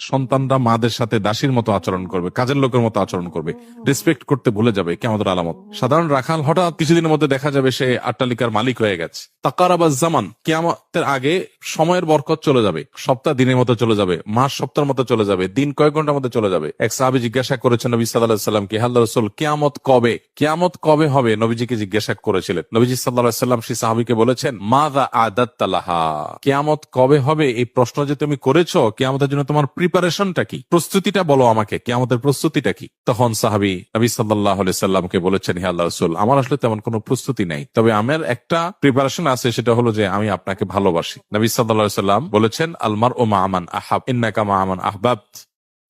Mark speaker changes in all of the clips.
Speaker 1: সন্তানরা মাদের সাথে দাসীর মতো আচরণ করবে, কাজের লোকের মতো আচরণ করবে, রেসপেক্ট করতে ভুলে যাবে, কিয়ামতের আলামত। সাধারণ রাখাল হঠাৎ কিছুদিনের মধ্যে দেখা যাবে সে আট্টালিকার মালিক হয়ে গেছে। তাকারাবাজ জামান, কিয়ামতের আগে সময়ের বরকত চলে যাবে, সপ্তাহ দিনের মতো চলে যাবে, মাস সপ্তাহের মতো চলে যাবে, দিন কয়েক ঘন্টার মধ্যে চলে যাবে। এক সাহাবী জিজ্ঞাসা করেছেন নবী সাল্লাল্লাহু আলাইহি সাল্লামকে, হে আল্লাহর রাসূল, কিয়ামত কবে, কিয়ামত কবে হবে? নবীজিকে জিজ্ঞাসা করেছিলেন। নবীজি সাল্লাল্লাহু আলাইহি সাল্লাম সেই সাহাবীকে বলেছেন, মাযা আদাত্তা লাহা, কিয়ামত কবে হবে এই প্রশ্ন যে তুমি করেছো, কিয়ামতের জন্য তোমার প্রিপারেশনটা কি, প্রস্তুতিটা বলো আমাকে, কিয়ামতের প্রস্তুতিটা কি? তখন সাহাবী নবী সাল্লাল্লাহু আলাইহি সাল্লামকে বলেছেন, হে আল্লাহর রাসূল, আমার আসলে তেমন কোনো প্রস্তুতি নাই, তবে আমার একটা প্রিপারেশন আছে, সেটা হলো যে আমি আপনাকে ভালোবাসি। নবী সাল্লাল্লাহু আলাইহি সাল্লাম বলেছেন, আল মারউ মা মান আহাব, ইন্নাকা মা মান আহবাবত,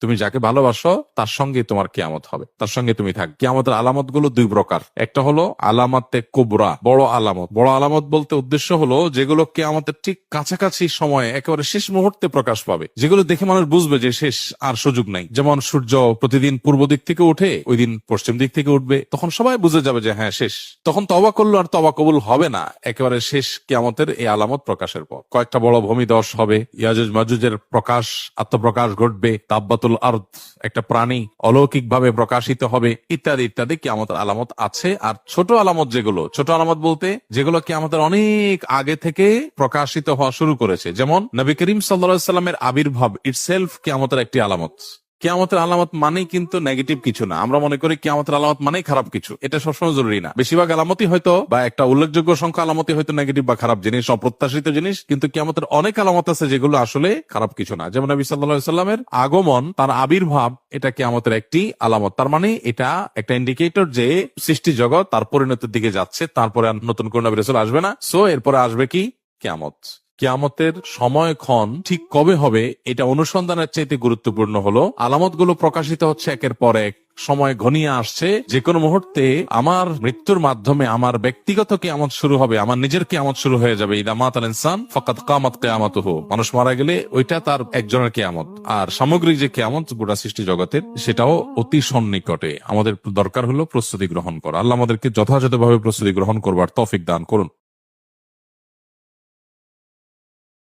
Speaker 1: তুমি যাকে ভালোবাসো তার সঙ্গে তোমার কিয়ামত হবে, তার সঙ্গে তুমি থাক। কিয়ামতের আলামত গুলো দুই প্রকার, একটা হলো আলামাতে কুবরা, বড় আলামত। বড় আলামত বলতে উদ্দেশ্য হলো যেগুলো কিয়ামতের ঠিক কাছাকাছি সময়ে একেবারে শেষ মুহূর্তে প্রকাশ পাবে, যেগুলো দেখে মানুষ বুঝবে যে শেষ, আর সুযোগ নাই। যেমন সূর্য প্রতিদিন পূর্ব দিক থেকে উঠে, ওই দিন পশ্চিম দিক থেকে উঠবে, তখন সবাই বুঝে যাবে যে হ্যাঁ শেষ। তখন তওবা করলো আর তওবা কবুল হবে না, একেবারে শেষ কিয়ামতের এই আলামত প্রকাশের পর। কয়েকটা বড় ভূমিধস হবে, ইয়াজুজ মাজুজের প্রকাশ, আত্মপ্রকাশ ঘটবে, তাব্বাতুল আরদ, একটা প্রাণী অলৌকিক ভাবে প্রকাশিত হবে, ইত্যাদি ইত্যাদি কিয়ামতের আলামত আছে। আর ছোট আলামত যেগুলো, ছোট আলামত বলতে যেগুলো কিয়ামতের অনেক আগে থেকে প্রকাশিত হওয়া শুরু করেছে, যেমন নবী করিম সাল্লাল্লাহু আলাইহি সাল্লামের আবির্ভাব ইটসেলফ কিয়ামতের একটি আলামত। কিয়ামতের আলামত মানেই কিন্তু নেগেটিভ কিছু না। আমরা মনে করি কিয়ামতের আলামত মানেই খারাপ কিছু, এটা সবসময় জরুরি না। বেশিরভাগ আলামতই হয়তো, বা একটা উল্লেখযোগ্য সংখ্যা আলামতই হয়তো নেগেটিভ বা খারাপ জিনিস, অপ্রত্যাশিত জিনিস, কিন্তু কিয়ামতের অনেক আলামত আছে যেগুলো আসলে খারাপ কিছু না। যেমন নবী সাল্লাল্লাহু আলাইহি সাল্লামের আগমন, তার আবির্ভাব, এটা কিয়ামতের একটি আলামত। তার মানে এটা একটা ইন্ডিকেটর যে সৃষ্টি জগৎ তার পরিণতির দিকে যাচ্ছে, তারপরে আর নতুন কোন নবী রাসূল আসবে না। সো এরপরে আসবে কি? কিয়ামত। কিয়ামতের সময়ক্ষণ ঠিক কবে হবে এটা অনুসন্ধানের চাইতে গুরুত্বপূর্ণ হলো আলামতগুলো প্রকাশিত হচ্ছে একের পর এক, সময় ঘনিয়ে আসছে, যে কোনো মুহূর্তে আমার মৃত্যুর মাধ্যমে আমার ব্যক্তিগত কিয়ামত শুরু হবে, আমার নিজের কিয়ামত শুরু হয়ে যাবে। ইদা মাতাল ইনসান ফাকাদ কামাত কিয়ামাতুহু, মানুষ মারা গেলে ওইটা তার একজনের কিয়ামত। আর সামগ্রিক যে কিয়ামত গোটা সৃষ্টি জগতের, সেটাও অতি সন্নিকটে। আমাদের দরকার হলো প্রস্তুতি গ্রহণ করা। আল্লাহ আমাদেরকে যথাযথভাবে প্রস্তুতি গ্রহণ করবার তৌফিক দান করুন।